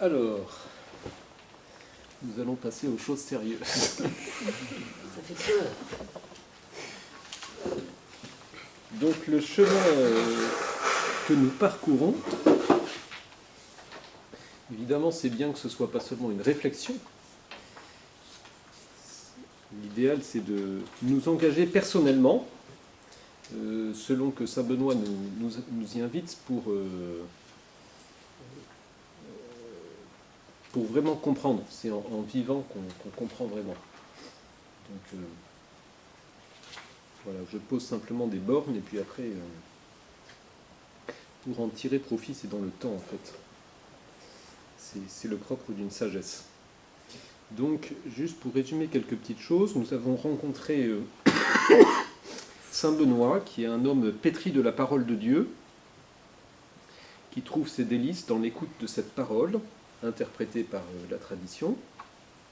Alors, nous allons passer aux choses sérieuses. Ça fait peur. Donc le chemin que nous parcourons, évidemment c'est bien que ce ne soit pas seulement une réflexion. L'idéal c'est de nous engager personnellement, selon que saint Benoît nous y invite pour vraiment comprendre. C'est en vivant qu'on comprend vraiment. Donc voilà, je pose simplement des bornes et puis après, pour en tirer profit, c'est dans le temps en fait. C'est le propre d'une sagesse. Donc, juste pour résumer quelques petites choses, nous avons rencontré saint Benoît, qui est un homme pétri de la parole de Dieu, qui trouve ses délices dans l'écoute de cette parole, interprétée par la tradition,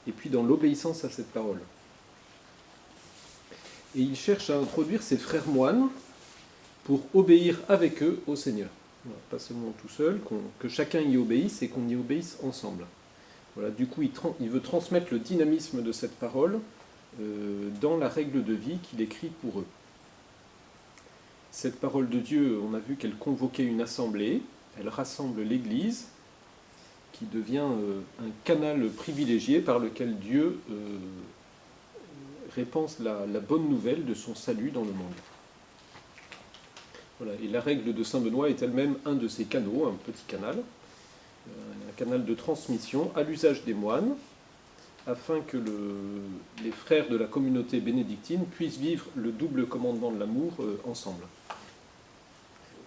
et puis dans l'obéissance à cette parole. Et il cherche à introduire ses frères moines pour obéir avec eux au Seigneur. Voilà, pas seulement tout seul, que chacun y obéisse et qu'on y obéisse ensemble. Voilà, du coup, il veut transmettre le dynamisme de cette parole dans la règle de vie qu'il écrit pour eux. Cette parole de Dieu, on a vu qu'elle convoquait une assemblée, elle rassemble l'Église, qui devient un canal privilégié par lequel Dieu répand la bonne nouvelle de son salut dans le monde. Voilà. Et la règle de saint Benoît est elle-même un de ces canaux, un petit canal, un canal de transmission à l'usage des moines, afin que les frères de la communauté bénédictine puissent vivre le double commandement de l'amour ensemble.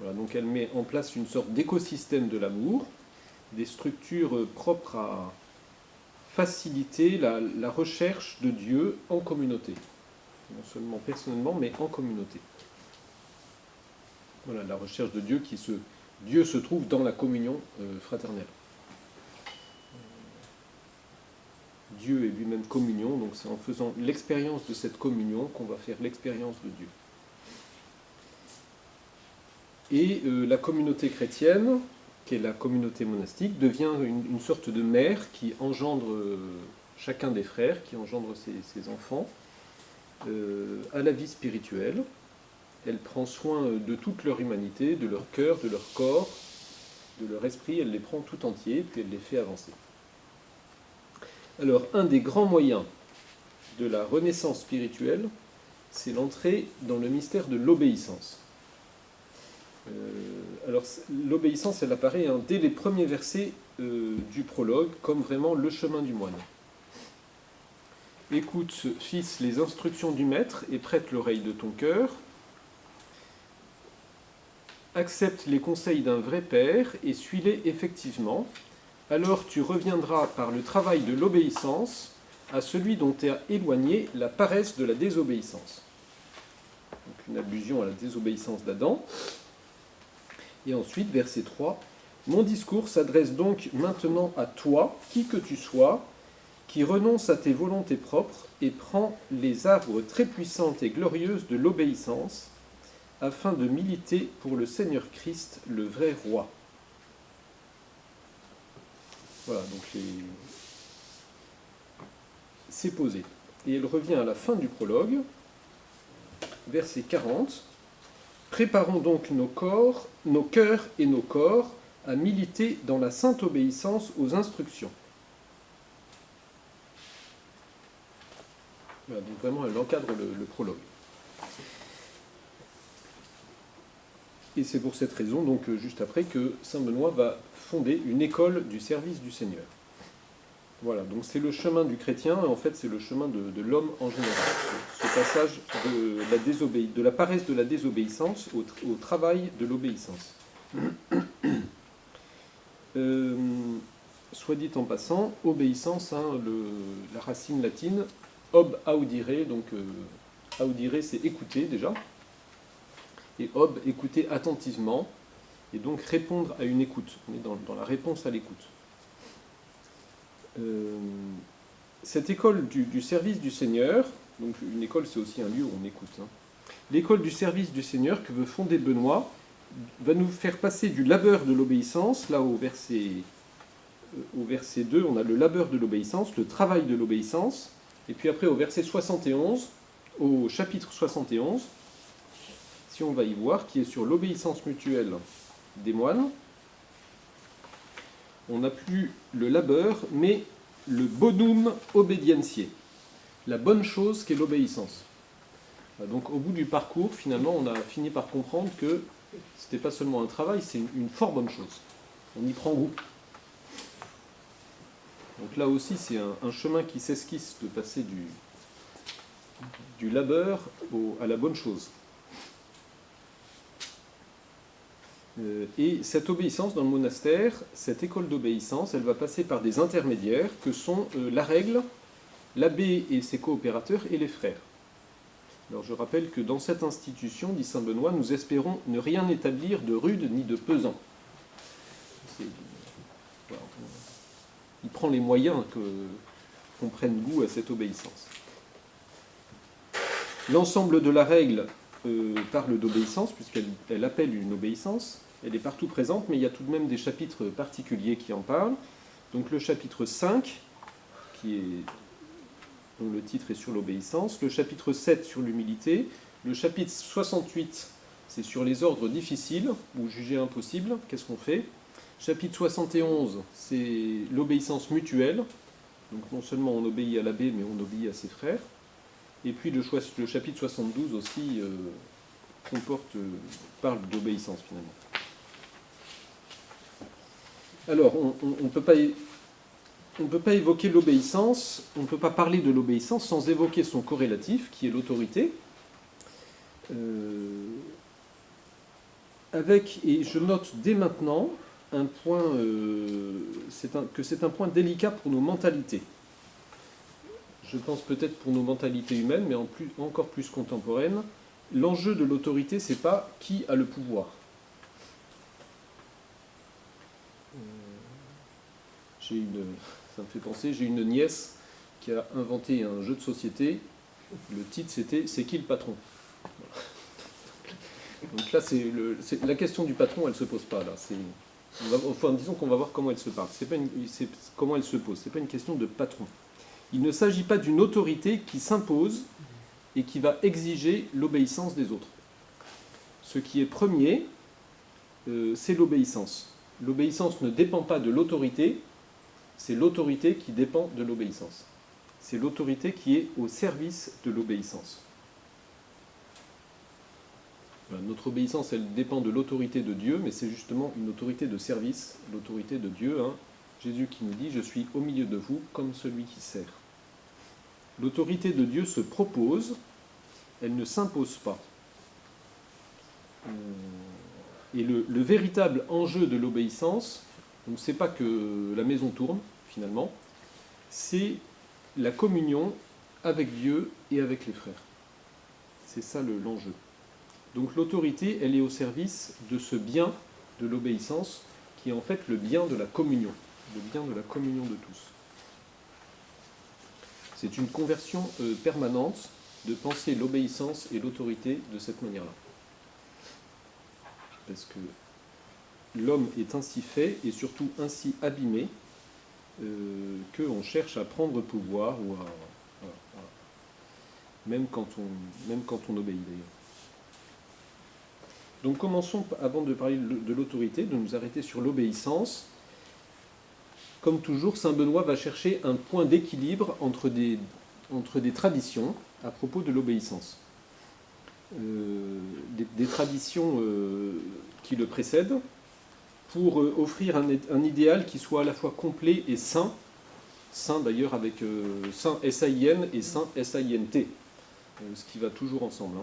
Voilà, donc elle met en place une sorte d'écosystème de l'amour, des structures propres à faciliter la recherche de Dieu en communauté. Non seulement personnellement, mais en communauté. Voilà, la recherche de Dieu Dieu se trouve dans la communion fraternelle. Dieu est lui-même communion, donc c'est en faisant l'expérience de cette communion qu'on va faire l'expérience de Dieu. Et la communauté chrétienne, qui est la communauté monastique, devient une sorte de mère qui engendre chacun des frères, qui engendre ses enfants, à la vie spirituelle. Elle prend soin de toute leur humanité, de leur cœur, de leur corps, de leur esprit, elle les prend tout entiers, puis elle les fait avancer. Alors, un des grands moyens de la renaissance spirituelle, c'est l'entrée dans le mystère de l'obéissance. Alors, l'obéissance, elle apparaît dès les premiers versets du prologue, comme vraiment le chemin du moine. Écoute, fils, les instructions du maître et prête l'oreille de ton cœur. Accepte les conseils d'un vrai père et suis-les effectivement. Alors tu reviendras par le travail de l'obéissance à celui dont est éloigné la paresse de la désobéissance. Donc une allusion à la désobéissance d'Adam. Et ensuite, verset 3, « Mon discours s'adresse donc maintenant à toi, qui que tu sois, qui renonce à tes volontés propres et prends les arbres très puissantes et glorieuses de l'obéissance, afin de militer pour le Seigneur Christ, le vrai roi. » Voilà, donc c'est posé. Et elle revient à la fin du prologue, verset 40. « Préparons donc nos cœurs et nos corps à militer dans la sainte obéissance aux instructions. » Voilà, donc vraiment, elle encadre le prologue. Et c'est pour cette raison, donc juste après, que saint Benoît va fonder une école du service du Seigneur. Voilà, donc c'est le chemin du chrétien, en fait c'est le chemin de l'homme en général. Ce passage de la paresse de la désobéissance au travail de l'obéissance. Soit dit en passant, obéissance, la racine latine, ob audire, donc audire c'est écouter déjà, et ob, écouter attentivement, et donc répondre à une écoute. On est dans la réponse à l'écoute. Cette école du service du Seigneur, donc une école c'est aussi un lieu où on écoute, l'école du service du Seigneur que veut fonder Benoît va nous faire passer du labeur de l'obéissance, là au verset au verset 2, on a le labeur de l'obéissance, le travail de l'obéissance. Et puis après, au verset 71, au chapitre 71, si on va y voir, qui est sur l'obéissance mutuelle des moines, on n'a plus le labeur, mais le bonum obedientiae, la bonne chose qu'est l'obéissance. Donc au bout du parcours, finalement, on a fini par comprendre que ce n'était pas seulement un travail, c'est une fort bonne chose. On y prend goût. Donc là aussi, c'est un chemin qui s'esquisse de passer du labeur à la bonne chose. Et cette obéissance dans le monastère, cette école d'obéissance, elle va passer par des intermédiaires que sont la règle, l'abbé et ses coopérateurs et les frères. Alors je rappelle que dans cette institution, dit saint Benoît, nous espérons ne rien établir de rude ni de pesant. Voilà, il prend les moyens qu'on prenne goût à cette obéissance. L'ensemble de la règle parle d'obéissance, puisqu'elle appelle une obéissance. Elle est partout présente, mais il y a tout de même des chapitres particuliers qui en parlent. Donc le chapitre 5, dont le titre est sur l'obéissance, le chapitre 7 sur l'humilité, le chapitre 68, c'est sur les ordres difficiles ou jugés impossibles, qu'est-ce qu'on fait. Chapitre 71, c'est l'obéissance mutuelle, donc non seulement on obéit à l'abbé, mais on obéit à ses frères. Et puis le chapitre 72 aussi parle d'obéissance finalement. Alors, on ne peut pas évoquer l'obéissance, on ne peut pas parler de l'obéissance sans évoquer son corrélatif, qui est l'autorité. Et je note dès maintenant un point, que c'est un point délicat pour nos mentalités. Je pense peut-être pour nos mentalités humaines, mais encore plus contemporaines. L'enjeu de l'autorité, c'est pas qui a le pouvoir. Ça me fait penser, j'ai une nièce qui a inventé un jeu de société. Le titre, c'était « C'est qui le patron ?» Donc là, la question du patron, elle ne se pose pas. Là. Disons qu'on va voir comment elle se parle. C'est comment elle se pose. Ce n'est pas une question de patron. Il ne s'agit pas d'une autorité qui s'impose et qui va exiger l'obéissance des autres. Ce qui est premier, c'est l'obéissance. L'obéissance ne dépend pas de l'autorité, c'est l'autorité qui dépend de l'obéissance. C'est l'autorité qui est au service de l'obéissance. Notre obéissance, elle dépend de l'autorité de Dieu, mais c'est justement une autorité de service, l'autorité de Dieu. Jésus qui nous dit « Je suis au milieu de vous comme celui qui sert ». L'autorité de Dieu se propose, elle ne s'impose pas. Et le véritable enjeu de l'obéissance, donc c'est pas que la maison tourne, finalement, c'est la communion avec Dieu et avec les frères. C'est ça l'enjeu. Donc l'autorité, elle est au service de ce bien de l'obéissance, qui est en fait le bien de la communion, le bien de la communion de tous. C'est une conversion permanente de penser l'obéissance et l'autorité de cette manière-là. Parce que l'homme est ainsi fait et surtout ainsi abîmé qu'on cherche à prendre pouvoir ou voilà. Même quand on obéit d'ailleurs. Donc commençons, avant de parler de l'autorité, de nous arrêter sur l'obéissance. Comme toujours, saint Benoît va chercher un point d'équilibre entre des traditions à propos de l'obéissance. Des traditions qui le précèdent, pour offrir un idéal qui soit à la fois complet et saint d'ailleurs avec saint S-A-I-N et saint S-A-I-N-T, ce qui va toujours ensemble.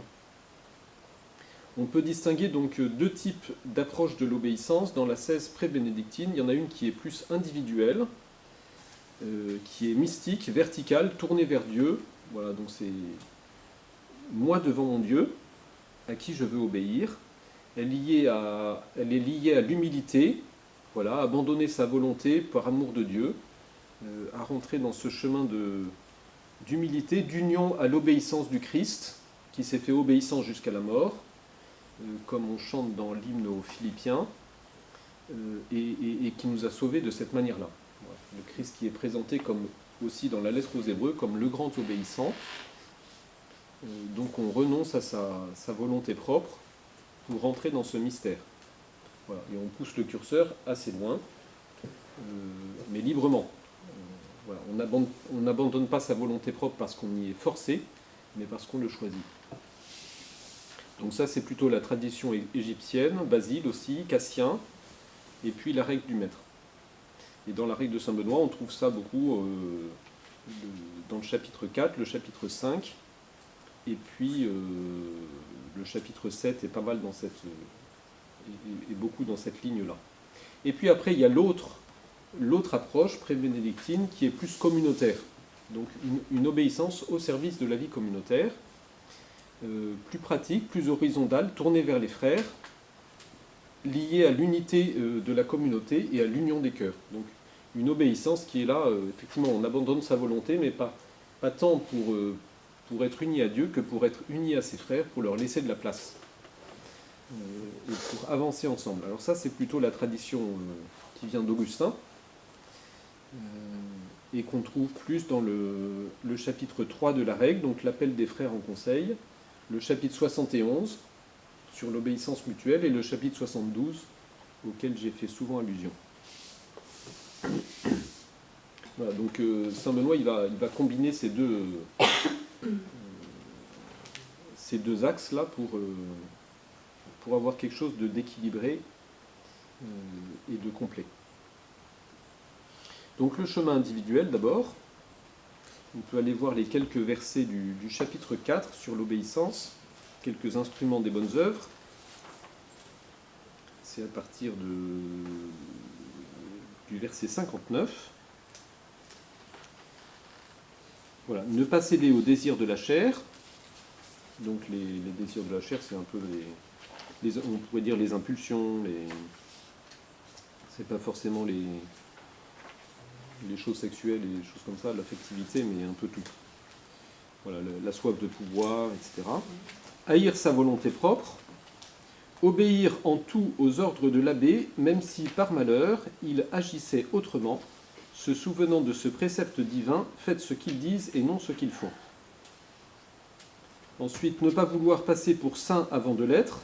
On peut distinguer donc deux types d'approche de l'obéissance. Dans la 16 pré-bénédictine, il y en a une qui est plus individuelle, qui est mystique, verticale, tournée vers Dieu. Voilà, donc c'est moi devant mon Dieu, à qui je veux obéir. Elle est liée à l'humilité, voilà, abandonner sa volonté par amour de Dieu, à rentrer dans ce chemin d'humilité, d'union à l'obéissance du Christ, qui s'est fait obéissant jusqu'à la mort, comme on chante dans l'hymne aux Philippiens, et qui nous a sauvés de cette manière-là. Voilà. le Christ qui est présenté comme, aussi dans la lettre aux Hébreux comme le grand obéissant. Donc on renonce à sa volonté propre pour rentrer dans ce mystère. Voilà. Et on pousse le curseur assez loin, mais librement. Voilà. On n'abandonne pas sa volonté propre parce qu'on y est forcé, mais parce qu'on le choisit. Donc ça, c'est plutôt la tradition égyptienne, Basile aussi, Cassien, et puis la règle du maître. Et dans la règle de Saint Benoît, on trouve ça beaucoup dans le chapitre 4, le chapitre 5, et puis le chapitre 7 est pas mal dans cette... et beaucoup dans cette ligne-là. Et puis après, il y a l'autre approche pré-bénédictine qui est plus communautaire. Donc une obéissance au service de la vie communautaire, plus pratique, plus horizontale, tournée vers les frères, liée à l'unité de la communauté et à l'union des cœurs. Donc une obéissance qui est là, effectivement, on abandonne sa volonté, mais pas tant pour être uni à Dieu que pour être uni à ses frères, pour leur laisser de la place. Et pour avancer ensemble. Alors ça, c'est plutôt la tradition qui vient d'Augustin, et qu'on trouve plus dans le chapitre 3 de la règle, donc l'appel des frères en conseil, le chapitre 71 sur l'obéissance mutuelle et le chapitre 72 auquel j'ai fait souvent allusion. Voilà, donc Saint Benoît il va combiner ces deux axes-là pour avoir quelque chose d'équilibré et de complet. Donc le chemin individuel d'abord. On peut aller voir les quelques versets du chapitre 4 sur l'obéissance, quelques instruments des bonnes œuvres. C'est à partir du verset 59. Voilà, ne pas céder aux désirs de la chair. Donc les désirs de la chair, c'est un peu on pourrait dire les impulsions, c'est pas forcément les choses sexuelles et les choses comme ça, l'affectivité, mais un peu tout. Voilà, la soif de pouvoir, etc. Haïr sa volonté propre, obéir en tout aux ordres de l'abbé, même si par malheur il agissait autrement, se souvenant de ce précepte divin, faites ce qu'ils disent et non ce qu'ils font. Ensuite, ne pas vouloir passer pour saint avant de l'être,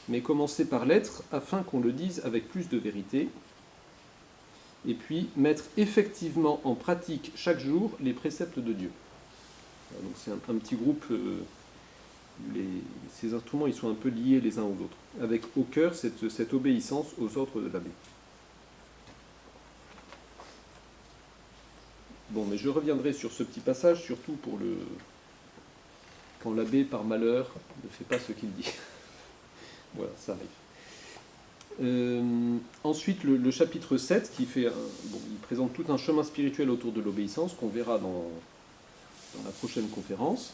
mais commencer par l'être afin qu'on le dise avec plus de vérité. Et puis, mettre effectivement en pratique chaque jour les préceptes de Dieu. Donc c'est un petit groupe, ces instruments ils sont un peu liés les uns aux autres, avec au cœur cette obéissance aux ordres de l'abbé. Bon, mais je reviendrai sur ce petit passage, surtout pour quand l'abbé, par malheur, ne fait pas ce qu'il dit. Voilà, ça arrive. Ensuite, le chapitre 7, qui fait il présente tout un chemin spirituel autour de l'obéissance, qu'on verra dans la prochaine conférence.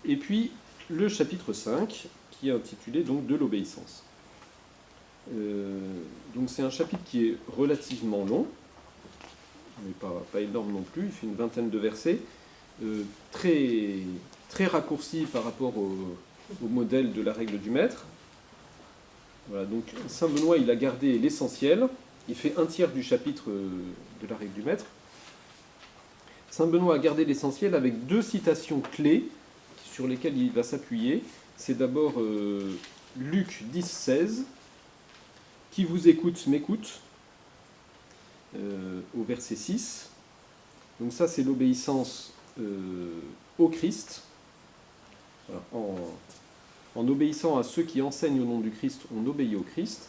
Et puis, le chapitre 5, qui est intitulé donc de l'obéissance. Donc c'est un chapitre qui est relativement long, mais pas énorme non plus, il fait une vingtaine de versets, très, très raccourci par rapport au modèle de la règle du maître. Voilà, donc Saint Benoît il a gardé l'essentiel, il fait un tiers du chapitre de la règle du maître. Saint Benoît a gardé l'essentiel avec deux citations clés sur lesquelles il va s'appuyer. C'est d'abord Luc 10, 16, « Qui vous écoute m'écoute », au verset 6. Donc ça c'est l'obéissance au Christ. Voilà, en obéissant à ceux qui enseignent au nom du Christ, on obéit au Christ.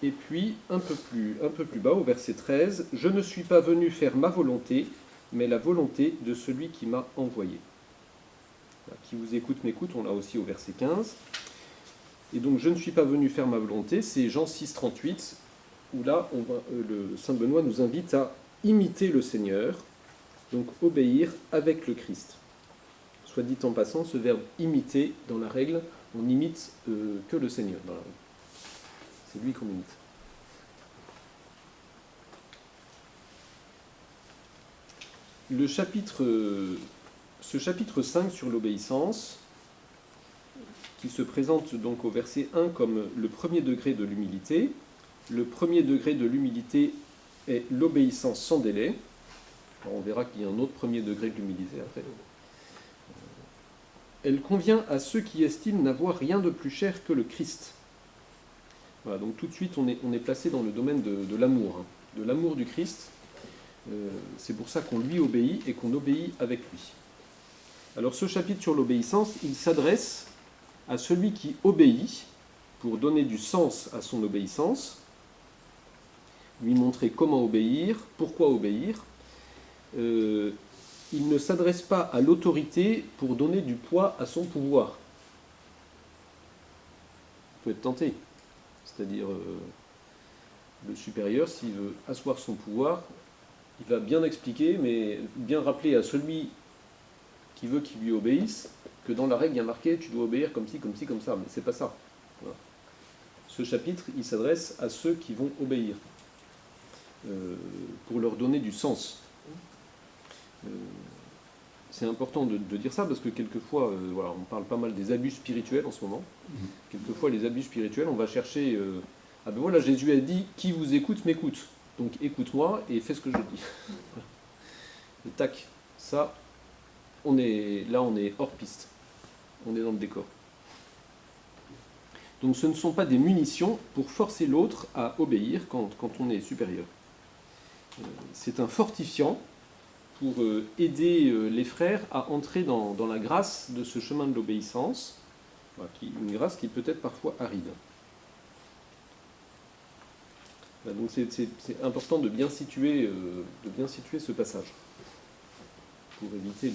Et puis, un peu plus bas, au verset 13, « Je ne suis pas venu faire ma volonté, mais la volonté de celui qui m'a envoyé. » Qui vous écoute m'écoute, on l'a aussi au verset 15. Et donc, « Je ne suis pas venu faire ma volonté », c'est Jean 6, 38, où là, le Saint Benoît nous invite à imiter le Seigneur, donc obéir avec le Christ. Soit dit en passant, ce verbe « imiter » dans la règle, on n'imite que le Seigneur dans la règle. C'est lui qu'on imite. Ce chapitre 5 sur l'obéissance, qui se présente donc au verset 1 comme le premier degré de l'humilité. Le premier degré de l'humilité est l'obéissance sans délai. Alors on verra qu'il y a un autre premier degré de l'humilité après. Elle convient à ceux qui estiment n'avoir rien de plus cher que le Christ. Voilà, donc tout de suite on est placé dans le domaine de l'amour, de l'amour du Christ. C'est pour ça qu'on lui obéit et qu'on obéit avec lui. Alors ce chapitre sur l'obéissance, il s'adresse à celui qui obéit pour donner du sens à son obéissance, lui montrer comment obéir, pourquoi obéir. Il ne s'adresse pas à l'autorité pour donner du poids à son pouvoir. Il peut être tenté. C'est-à-dire, le supérieur, s'il veut asseoir son pouvoir, il va bien expliquer, mais bien rappeler à celui qui veut qu'il lui obéisse, que dans la règle, il y a marqué, tu dois obéir comme ci, comme ça, mais c'est pas ça. Voilà. Ce chapitre, il s'adresse à ceux qui vont obéir, pour leur donner du sens. C'est important de dire ça, parce que quelquefois, voilà, on parle pas mal des abus spirituels en ce moment. Quelquefois, les abus spirituels, on va chercher, ah ben voilà, Jésus a dit, qui vous écoute, m'écoute. Donc écoute-moi et fais ce que je dis. Et tac, ça, on est hors piste. On est dans le décor. Donc ce ne sont pas des munitions pour forcer l'autre à obéir quand on est supérieur. C'est un fortifiant pour aider les frères à entrer dans la grâce de ce chemin de l'obéissance, une grâce qui peut être parfois aride. Donc c'est important de bien situer ce passage pour éviter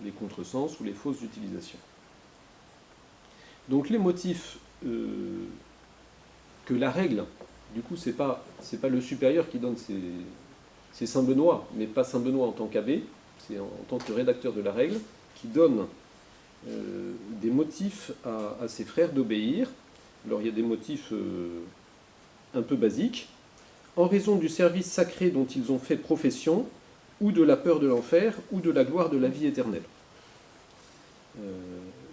les contresens ou les fausses utilisations. Donc les motifs que la règle, du coup c'est pas le supérieur qui donne c'est Saint Benoît, mais pas Saint Benoît en tant qu'abbé, c'est en tant que rédacteur de la règle, qui donne des motifs à ses frères d'obéir. Alors il y a des motifs un peu basiques. En raison du service sacré dont ils ont fait profession, ou de la peur de l'enfer, ou de la gloire de la vie éternelle.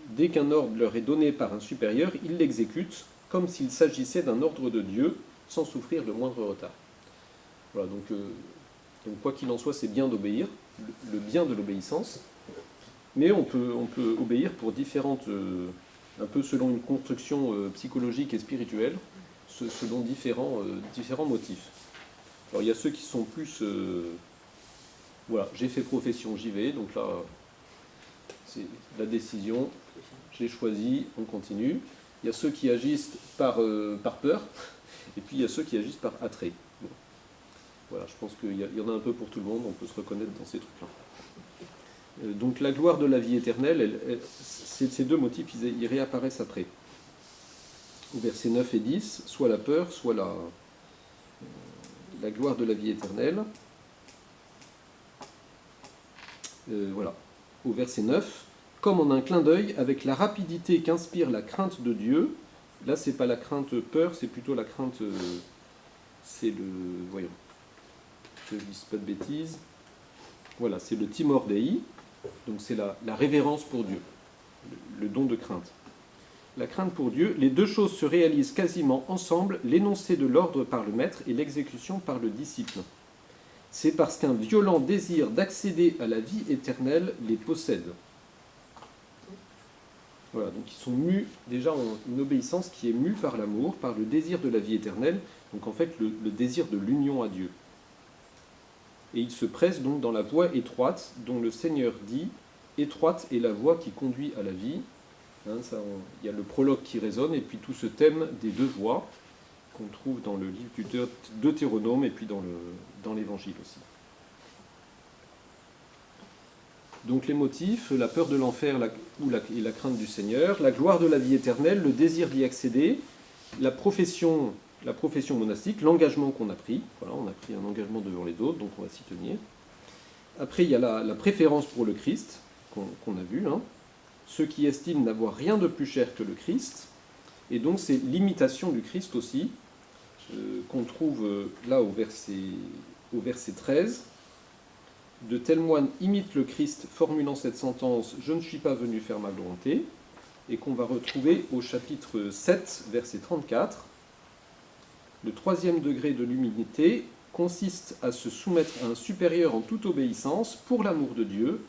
Dès qu'un ordre leur est donné par un supérieur, ils l'exécutent comme s'il s'agissait d'un ordre de Dieu, sans souffrir le moindre retard. Voilà, donc quoi qu'il en soit, c'est bien d'obéir, le bien de l'obéissance, mais on peut obéir pour différentes, un peu selon une construction psychologique et spirituelle, selon différents motifs. Alors il y a ceux qui sont plus, voilà, j'ai fait profession, j'y vais, donc là, c'est la décision, j'ai choisi, on continue. Il y a ceux qui agissent par peur, et puis il y a ceux qui agissent par attrait. Bon. Voilà, je pense qu'il y en a un peu pour tout le monde, on peut se reconnaître dans ces trucs-là. Donc la gloire de la vie éternelle, ces deux motifs, ils réapparaissent après. Au verset 9 et 10, soit la peur, soit la gloire de la vie éternelle. Voilà. Au verset 9, comme en un clin d'œil, avec la rapidité qu'inspire la crainte de Dieu, là c'est pas la crainte peur, c'est plutôt la crainte, voyons, que je ne dise pas de bêtises, voilà, c'est le timor dei, donc c'est la révérence pour Dieu, le don de crainte. La crainte pour Dieu, les deux choses se réalisent quasiment ensemble, l'énoncé de l'ordre par le maître et l'exécution par le disciple. C'est parce qu'un violent désir d'accéder à la vie éternelle les possède. Voilà, donc ils sont mus, déjà en une obéissance qui est mue par l'amour, par le désir de la vie éternelle, donc en fait le désir de l'union à Dieu. Et ils se pressent donc dans la voie étroite dont le Seigneur dit « Étroite est la voie qui conduit à la vie ». Hein, il y a le prologue qui résonne, et puis tout ce thème des deux voies qu'on trouve dans le livre du Deutéronome et puis dans l'Évangile aussi. Donc les motifs, la peur de l'enfer et la crainte du Seigneur, la gloire de la vie éternelle, le désir d'y accéder, la profession monastique, l'engagement qu'on a pris. Voilà, on a pris un engagement devant les autres, donc on va s'y tenir. Après, il y a la préférence pour le Christ, qu'on a vu, hein. Ceux qui estiment n'avoir rien de plus cher que le Christ. Et donc c'est l'imitation du Christ aussi, qu'on trouve là au verset 13. De tels moines imitent le Christ, formulant cette sentence « Je ne suis pas venu faire ma volonté », et qu'on va retrouver au chapitre 7, verset 34. Le troisième degré de l'humilité consiste à se soumettre à un supérieur en toute obéissance pour l'amour de Dieu,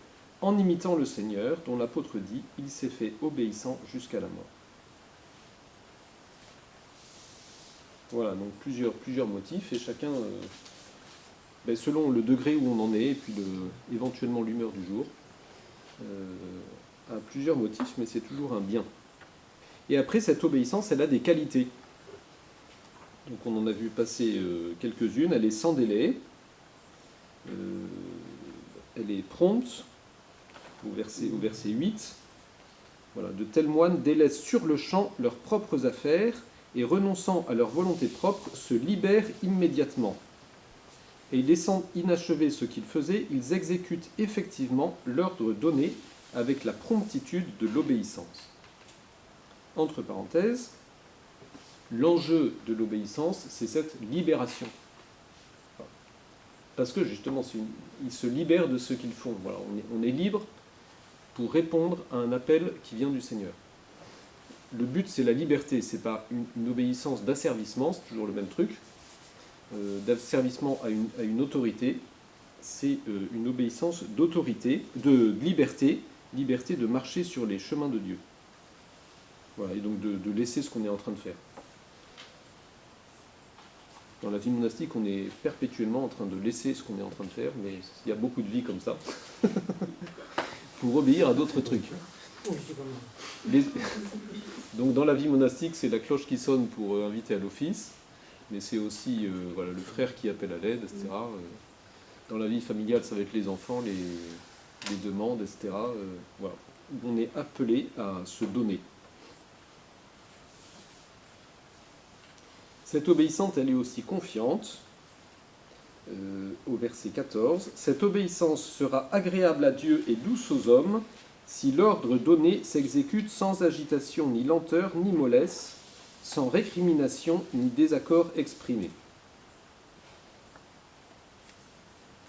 en imitant le Seigneur, dont l'apôtre dit « Il s'est fait obéissant jusqu'à la mort ». Voilà, donc plusieurs motifs, et chacun, selon le degré où on en est, et puis éventuellement l'humeur du jour, a plusieurs motifs, mais c'est toujours un bien. Et après, cette obéissance, elle a des qualités. Donc on en a vu passer quelques-unes. Elle est sans délai, elle est prompte, au verset 8. Voilà, de tels moines délaissent sur le champ leurs propres affaires et renonçant à leur volonté propre, se libèrent immédiatement. Et laissant inachevé ce qu'ils faisaient, ils exécutent effectivement l'ordre donné avec la promptitude de l'obéissance. Entre parenthèses, l'enjeu de l'obéissance, c'est cette libération. Parce que justement, ils se libèrent de ce qu'ils font. Voilà, on est libre pour répondre à un appel qui vient du Seigneur. Le but, c'est la liberté, c'est pas une obéissance d'asservissement, c'est toujours le même truc, d'asservissement à une autorité, c'est une obéissance d'autorité, de liberté de marcher sur les chemins de Dieu. Voilà, et donc de laisser ce qu'on est en train de faire. Dans la vie monastique, on est perpétuellement en train de laisser ce qu'on est en train de faire, mais il y a beaucoup de vie comme ça, pour obéir à d'autres trucs. Donc dans la vie monastique, c'est la cloche qui sonne pour inviter à l'office, mais c'est aussi le frère qui appelle à l'aide, etc. Dans la vie familiale, ça va être les enfants, les demandes, etc. Voilà. On est appelé à se donner. Cette obéissance, elle est aussi confiante. Au verset 14, « Cette obéissance sera agréable à Dieu et douce aux hommes, si l'ordre donné s'exécute sans agitation, ni lenteur, ni mollesse, sans récrimination, ni désaccord exprimé. »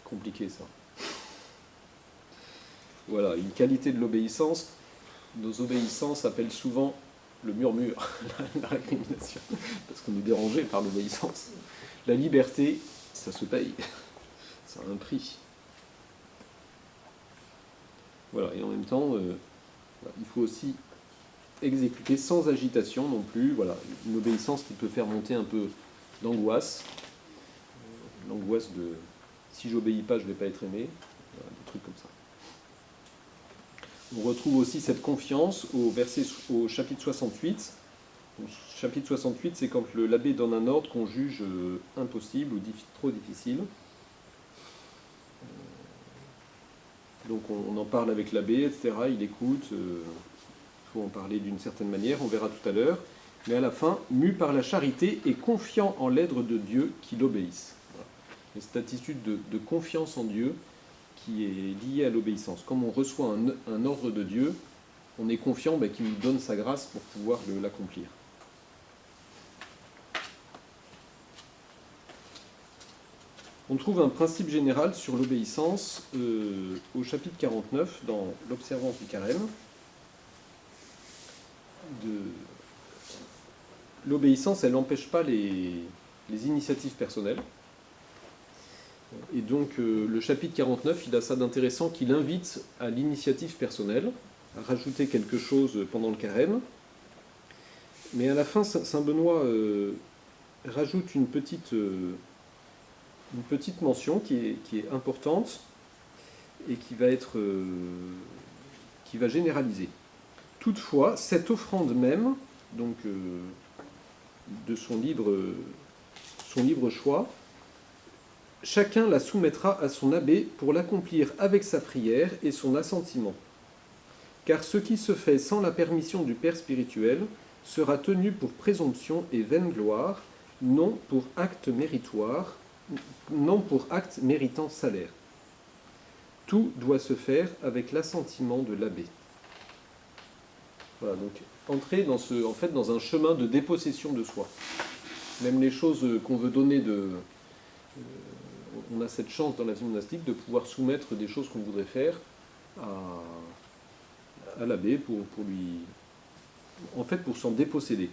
Compliqué ça. Voilà, une qualité de l'obéissance. Nos obéissances appellent souvent le murmure, la récrimination, parce qu'on est dérangé par l'obéissance. La liberté, ça se paye, ça a un prix. Voilà, et en même temps, il faut aussi exécuter sans agitation non plus, voilà, une obéissance qui peut faire monter un peu d'angoisse, l'angoisse de si j'obéis pas, je ne vais pas être aimé, voilà, des trucs comme ça. On retrouve aussi cette confiance au chapitre 68. Donc, chapitre 68, c'est quand l'abbé donne un ordre qu'on juge impossible ou trop difficile. Donc on en parle avec l'abbé, etc. Il écoute, il faut en parler d'une certaine manière, on verra tout à l'heure. Mais à la fin, mu par la charité et confiant en l'aide de Dieu, qu'il obéisse. Voilà. Et cette attitude de confiance en Dieu qui est liée à l'obéissance. Comme on reçoit un ordre de Dieu, on est confiant qu'il nous donne sa grâce pour pouvoir l'accomplir. On trouve un principe général sur l'obéissance au chapitre 49, dans l'observance du carême. L'obéissance, elle n'empêche pas les initiatives personnelles. Et donc, le chapitre 49, il a ça d'intéressant qu'il invite à l'initiative personnelle, à rajouter quelque chose pendant le carême. Mais à la fin, saint Benoît rajoute une petite mention qui est importante et qui va généraliser. Toutefois, cette offrande même, donc de son libre choix, chacun la soumettra à son abbé pour l'accomplir avec sa prière et son assentiment. Car ce qui se fait sans la permission du Père spirituel sera tenu pour présomption et vaine gloire, non pour acte méritoire, non pour acte méritant salaire. Tout doit se faire avec l'assentiment de l'abbé. Voilà, donc entrer dans un chemin de dépossession de soi. Même les choses qu'on veut donner on a cette chance dans la vie monastique de pouvoir soumettre des choses qu'on voudrait faire à l'abbé pour s'en déposséder.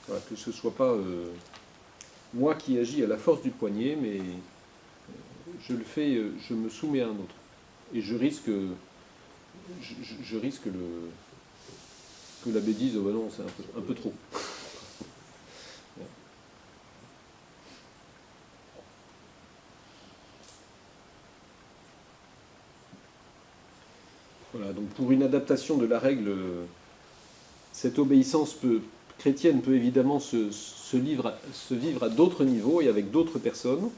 Voilà, que ce ne soit pas moi qui agis à la force du poignet, mais je le fais, je me soumets à un autre. Et je risque que l'abbé dise, oh ben non, c'est un peu trop. Voilà, donc pour une adaptation de la règle, cette obéissance chrétienne peut évidemment se vivre à d'autres niveaux et avec d'autres personnes.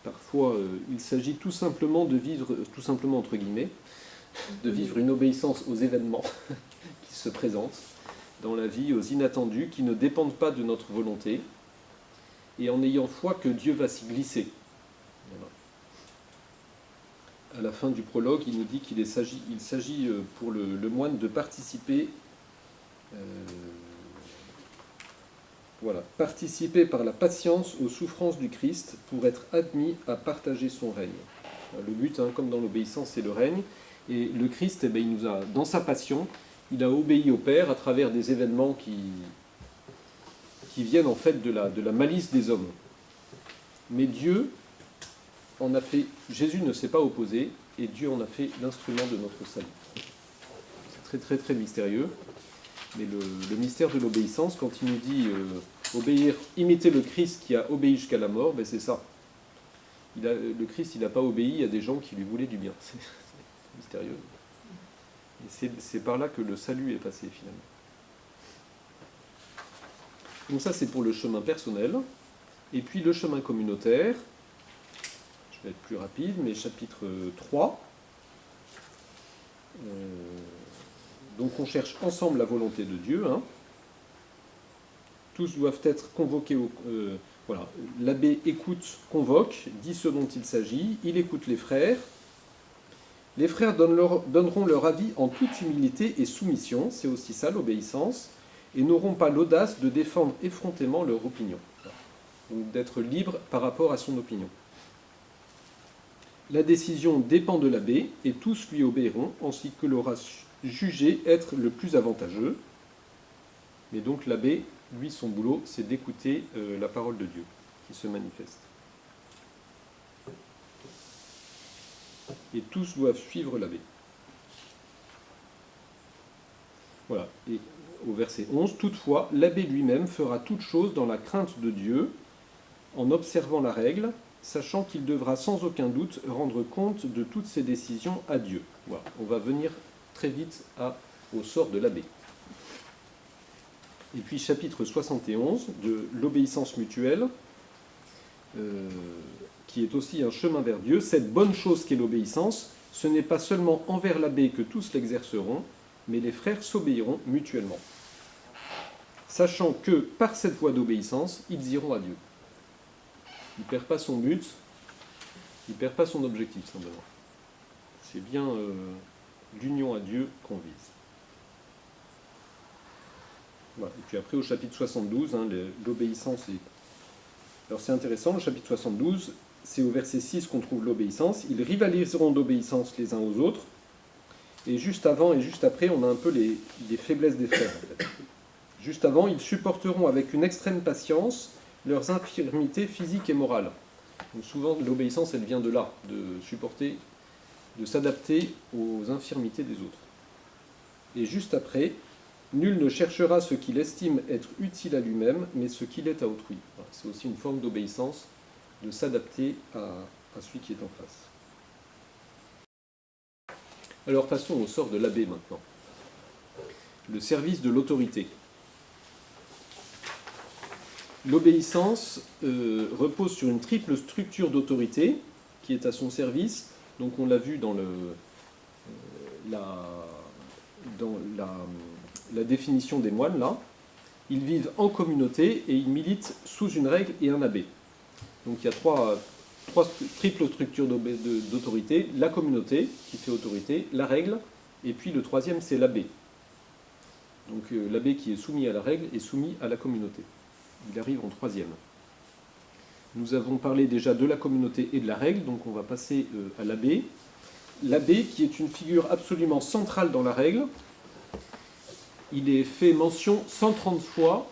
Parfois, il s'agit tout simplement de vivre, tout simplement entre guillemets, de vivre une obéissance aux événements qui se présentent dans la vie, aux inattendus, qui ne dépendent pas de notre volonté, et en ayant foi que Dieu va s'y glisser. Voilà. À la fin du prologue, il nous dit qu'il s'agit pour le moine de participer, participer par la patience aux souffrances du Christ pour être admis à partager son règne. Le but, comme dans l'obéissance, c'est le règne. Et le Christ, il nous a, dans sa passion, il a obéi au Père à travers des événements qui viennent en fait de la malice des hommes. Mais Dieu en a fait, Jésus ne s'est pas opposé, et Dieu en a fait l'instrument de notre salut. C'est très très très mystérieux. Mais le mystère de l'obéissance, quand il nous dit obéir, imiter le Christ qui a obéi jusqu'à la mort, c'est ça. Le Christ, il n'a pas obéi à des gens qui lui voulaient du bien. C'est mystérieux. Et c'est par là que le salut est passé finalement. Donc ça, c'est pour le chemin personnel. Et puis le chemin communautaire, je vais être plus rapide, mais chapitre 3. Donc on cherche ensemble la volonté de Dieu. Tous doivent être convoqués. Voilà. L'abbé écoute, convoque, dit ce dont il s'agit. Il écoute les frères. Les frères donneront leur avis en toute humilité et soumission. C'est aussi ça l'obéissance. Et n'auront pas l'audace de défendre effrontément leur opinion. Donc d'être libre par rapport à son opinion. La décision dépend de l'abbé, et tous lui obéiront, ainsi que l'aura jugé être le plus avantageux. Mais donc l'abbé, lui, son boulot, c'est d'écouter la parole de Dieu qui se manifeste. Et tous doivent suivre l'abbé. Voilà. Et au verset 11, toutefois, l'abbé lui-même fera toute chose dans la crainte de Dieu, en observant la règle, sachant qu'il devra sans aucun doute rendre compte de toutes ses décisions à Dieu. Voilà. On va venir très vite au sort de l'abbé. Et puis chapitre 71 de l'obéissance mutuelle, qui est aussi un chemin vers Dieu. Cette bonne chose qu'est l'obéissance, ce n'est pas seulement envers l'abbé que tous l'exerceront, mais les frères s'obéiront mutuellement, sachant que par cette voie d'obéissance, ils iront à Dieu. Il ne perd pas son but, il ne perd pas son objectif, simplement. C'est bien l'union à Dieu qu'on vise. Voilà. Et puis après, au chapitre 72, l'obéissance est... Alors c'est intéressant, le chapitre 72, c'est au verset 6 qu'on trouve l'obéissance. Ils rivaliseront d'obéissance les uns aux autres. Et juste avant et juste après, on a un peu les faiblesses des frères. En fait. Juste avant, ils supporteront avec une extrême patience leurs infirmités physiques et morales. Donc souvent, l'obéissance, elle vient de là, de supporter, de s'adapter aux infirmités des autres. Et juste après, nul ne cherchera ce qu'il estime être utile à lui-même, mais ce qu'il est à autrui. Voilà, c'est aussi une forme d'obéissance, de s'adapter à celui qui est en face. Alors passons au sort de l'abbé maintenant. Le service de l'autorité. L'obéissance repose sur une triple structure d'autorité qui est à son service. Donc on l'a vu dans la définition des moines, là. Ils vivent en communauté et ils militent sous une règle et un abbé. Donc il y a trois triples structures d'autorité. La communauté qui fait autorité, la règle, et puis le troisième c'est l'abbé. Donc l'abbé qui est soumis à la règle est soumis à la communauté. Il arrive en troisième. Nous avons parlé déjà de la communauté et de la règle, donc on va passer à l'abbé. L'abbé qui est une figure absolument centrale dans la règle. Il est fait mention 130 fois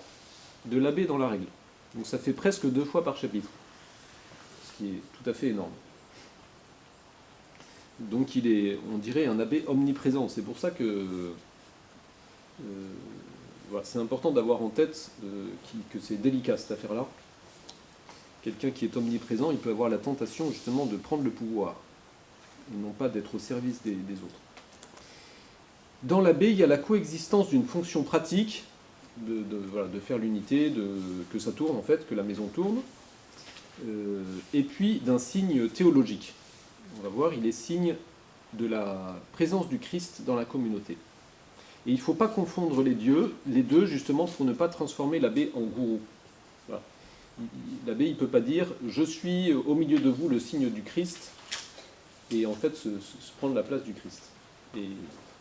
de l'abbé dans la règle. Donc ça fait presque 2 fois par chapitre, ce qui est tout à fait énorme. Donc il est, on dirait, un abbé omniprésent. C'est pour ça que voilà, c'est important d'avoir en tête que c'est délicat cette affaire-là. Quelqu'un qui est omniprésent, il peut avoir la tentation justement de prendre le pouvoir, et non pas d'être au service des autres. Dans l'abbé, il y a la coexistence d'une fonction pratique, de faire l'unité, que ça tourne en fait, que la maison tourne, et puis d'un signe théologique. On va voir, il est signe de la présence du Christ dans la communauté. Et il ne faut pas confondre les deux justement pour ne pas transformer l'abbé en gourou. Voilà. L'abbé, il ne peut pas dire « je suis au milieu de vous le signe du Christ » et en fait se prendre la place du Christ. Et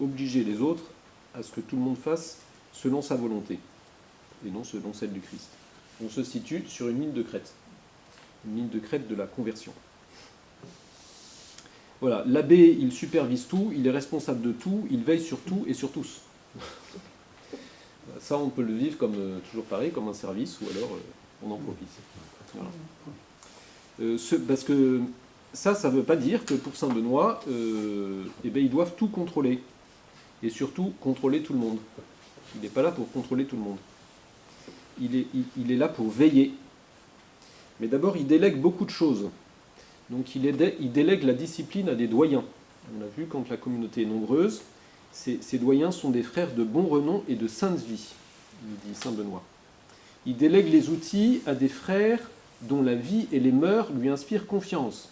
obliger les autres à ce que tout le monde fasse selon sa volonté et non selon celle du Christ. On se situe sur une ligne de crête de la conversion. Voilà, l'abbé, il supervise tout, il est responsable de tout, il veille sur tout et sur tous. Ça, on peut le vivre comme, toujours pareil, comme un service, ou alors on en profite. Voilà. Parce que ça ne veut pas dire que pour Saint-Benoît, ils doivent tout contrôler. Et surtout, contrôler tout le monde. Il n'est pas là pour contrôler tout le monde. Il est là pour veiller. Mais d'abord, il délègue beaucoup de choses. Donc il délègue la discipline à des doyens. On a vu, quand la communauté est nombreuse, ces doyens sont des frères de bon renom et de sainte vie, dit saint Benoît. Il délègue les outils à des frères dont la vie et les mœurs lui inspirent confiance.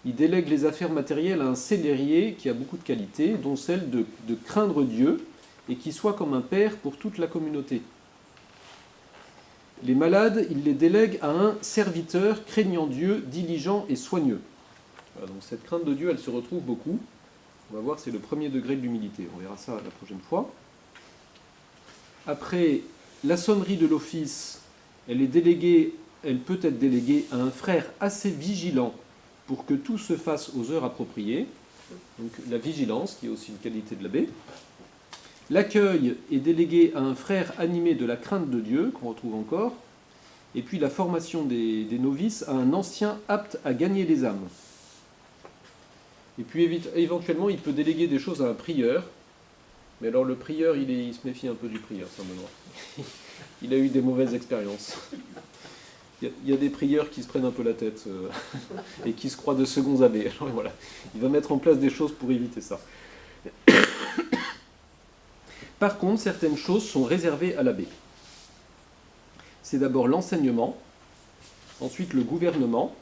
Il délègue les affaires matérielles à un célérier qui a beaucoup de qualités, dont celle de craindre Dieu et qui soit comme un père pour toute la communauté. Les malades, il les délègue à un serviteur craignant Dieu, diligent et soigneux. Voilà, donc cette crainte de Dieu, elle se retrouve beaucoup. On va voir, c'est le premier degré de l'humilité. On verra ça la prochaine fois. Après, la sonnerie de l'office, elle peut être déléguée à un frère assez vigilant pour que tout se fasse aux heures appropriées. Donc la vigilance, qui est aussi une qualité de l'abbé. L'accueil est délégué à un frère animé de la crainte de Dieu, qu'on retrouve encore. Et puis la formation des novices à un ancien apte à gagner les âmes. Et puis éventuellement, il peut déléguer des choses à un prieur. Mais alors le prieur, il se méfie un peu du prieur, Saint-Benoît. Il a eu des mauvaises expériences. Il y a des prieurs qui se prennent un peu la tête et qui se croient de seconds abbés. Alors voilà, il va mettre en place des choses pour éviter ça. Par contre, certaines choses sont réservées à l'abbé. C'est d'abord l'enseignement, ensuite le gouvernement.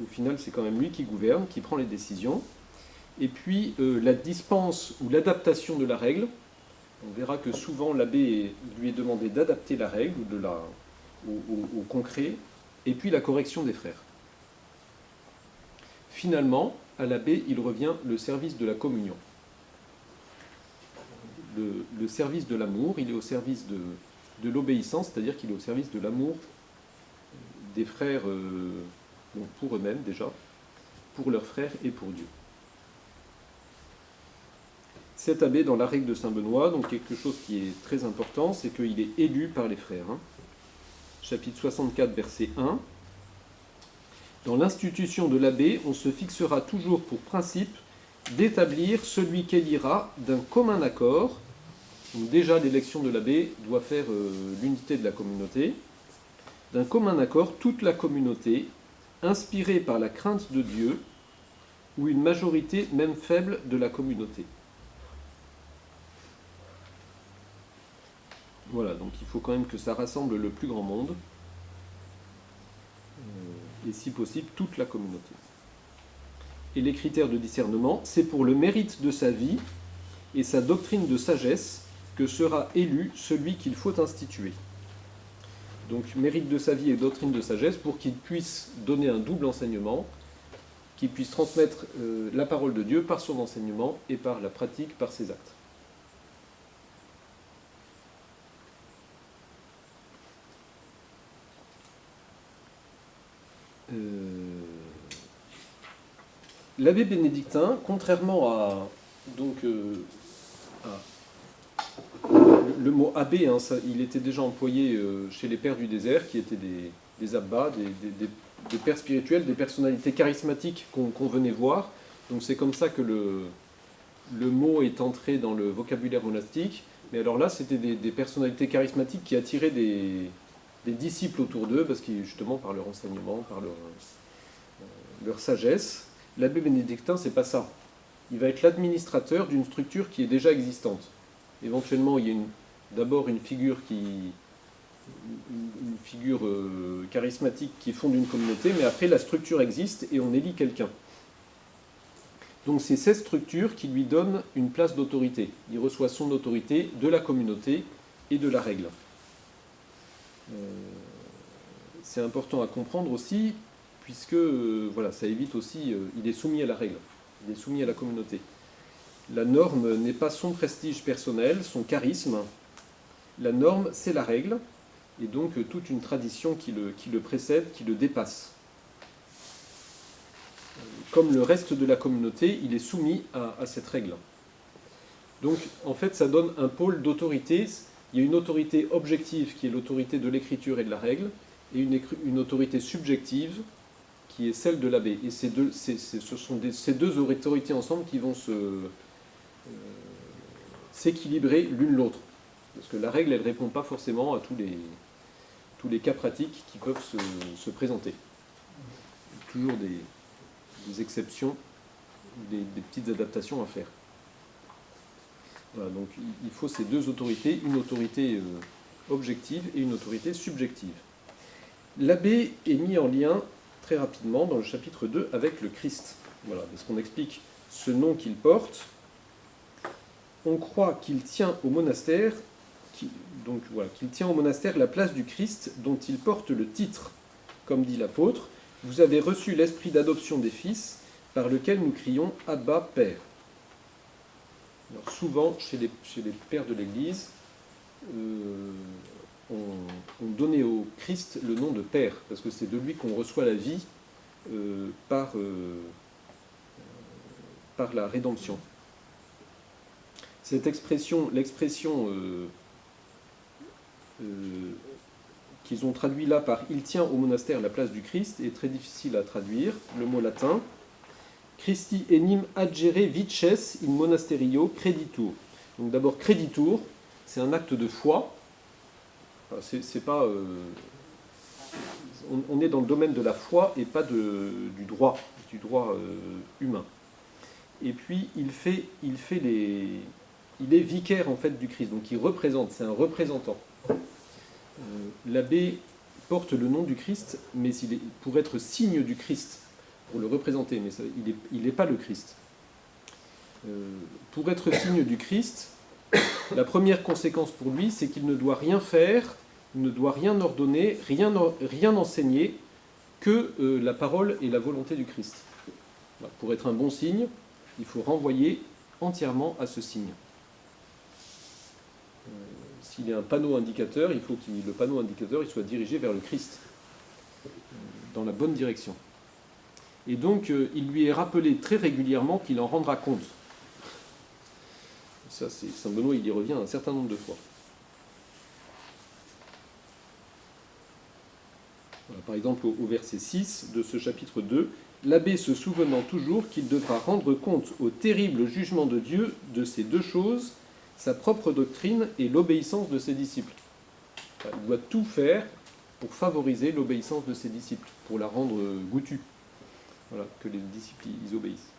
Au final, c'est quand même lui qui gouverne, qui prend les décisions. Et puis la dispense ou l'adaptation de la règle. On verra que souvent l'abbé lui est demandé d'adapter la règle au concret. Et puis la correction des frères. Finalement, à l'abbé, il revient le service de la communion. Le service de l'amour, il est au service de l'obéissance, c'est-à-dire qu'il est au service de l'amour des frères donc pour eux-mêmes déjà, pour leurs frères et pour Dieu. Cet abbé, dans la règle de Saint-Benoît, donc quelque chose qui est très important, c'est qu'il est élu par les frères. Chapitre 64, verset 1. Dans l'institution de l'abbé, on se fixera toujours pour principe d'établir celui qu'élira d'un commun accord. Donc déjà, l'élection de l'abbé doit faire l'unité de la communauté. D'un commun accord, toute la communauté, inspirée par la crainte de Dieu, ou une majorité, même faible, de la communauté. Voilà, donc il faut quand même que ça rassemble le plus grand monde, et si possible, toute la communauté. Et les critères de discernement, c'est pour le mérite de sa vie et sa doctrine de sagesse que sera élu celui qu'il faut instituer. Donc mérite de sa vie et doctrine de sagesse pour qu'il puisse donner un double enseignement, qu'il puisse transmettre la parole de Dieu par son enseignement et par la pratique, par ses actes. L'abbé bénédictin, contrairement à le mot abbé, hein, il était déjà employé chez les pères du désert, qui étaient des abbats, des pères spirituels, des personnalités charismatiques qu'on venait voir. Donc c'est comme ça que le mot est entré dans le vocabulaire monastique. Mais alors là, c'était des personnalités charismatiques qui attiraient des disciples autour d'eux, parce que justement par leur enseignement, par leur sagesse. L'abbé bénédictin, c'est pas ça. Il va être l'administrateur d'une structure qui est déjà existante. Éventuellement, il y a d'abord une figure charismatique qui fonde une communauté, mais après la structure existe et on élit quelqu'un. Donc c'est cette structure qui lui donne une place d'autorité. Il reçoit son autorité de la communauté et de la règle. C'est important à comprendre aussi, puisque voilà, ça évite aussi, il est soumis à la règle, il est soumis à la communauté. La norme n'est pas son prestige personnel, son charisme. La norme, c'est la règle, et donc toute une tradition qui le précède, qui le dépasse. Comme le reste de la communauté, il est soumis à cette règle. Donc, en fait, ça donne un pôle d'autorité. Il y a une autorité objective qui est l'autorité de l'écriture et de la règle, et une autorité subjective qui est celle de l'abbé. Et ce sont ces deux autorités ensemble qui vont s'équilibrer l'une l'autre. Parce que la règle, elle ne répond pas forcément à tous les cas pratiques qui peuvent se présenter. Toujours des exceptions, des petites adaptations à faire. Voilà, donc il faut ces deux autorités, une autorité objective et une autorité subjective. L'abbé est mis en lien très rapidement dans le chapitre 2 avec le Christ. Voilà, parce qu'on explique ce nom qu'il porte. On croit qu'il tient au monastère, qu'il tient au monastère la place du Christ dont il porte le titre. Comme dit l'apôtre, vous avez reçu l'esprit d'adoption des fils par lequel nous crions Abba, Père. Alors souvent, chez les pères de l'Église, on donnait au Christ le nom de Père, parce que c'est de lui qu'on reçoit la vie par la rédemption. Cette expression, l'expression qu'ils ont traduit là par « il tient au monastère la place du Christ » est très difficile à traduire, le mot latin. Christi enim adgere vices in monasterio creditur. Donc d'abord, creditur, c'est un acte de foi. C'est pas, on est dans le domaine de la foi et pas du droit humain. Et puis il est vicaire en fait du Christ, donc il représente, c'est un représentant. L'abbé porte le nom du Christ, mais pour être signe du Christ, pour le représenter, mais il n'est pas le Christ. Pour être signe du Christ, la première conséquence pour lui, c'est qu'il ne doit rien faire, il ne doit rien ordonner, rien enseigner, que la parole et la volonté du Christ. Voilà. Pour être un bon signe, il faut renvoyer entièrement à ce signe. S'il y a un panneau indicateur, il faut que le panneau indicateur il soit dirigé vers le Christ, dans la bonne direction. Et donc, il lui est rappelé très régulièrement qu'il en rendra compte. Ça, Saint Benoît, il y revient un certain nombre de fois. Voilà, par exemple, au verset 6 de ce chapitre 2, l'abbé se souvenant toujours qu'il devra rendre compte au terrible jugement de Dieu de ces deux choses, sa propre doctrine et l'obéissance de ses disciples. Enfin, il doit tout faire pour favoriser l'obéissance de ses disciples, pour la rendre goûtue. Voilà, que les disciples ils obéissent.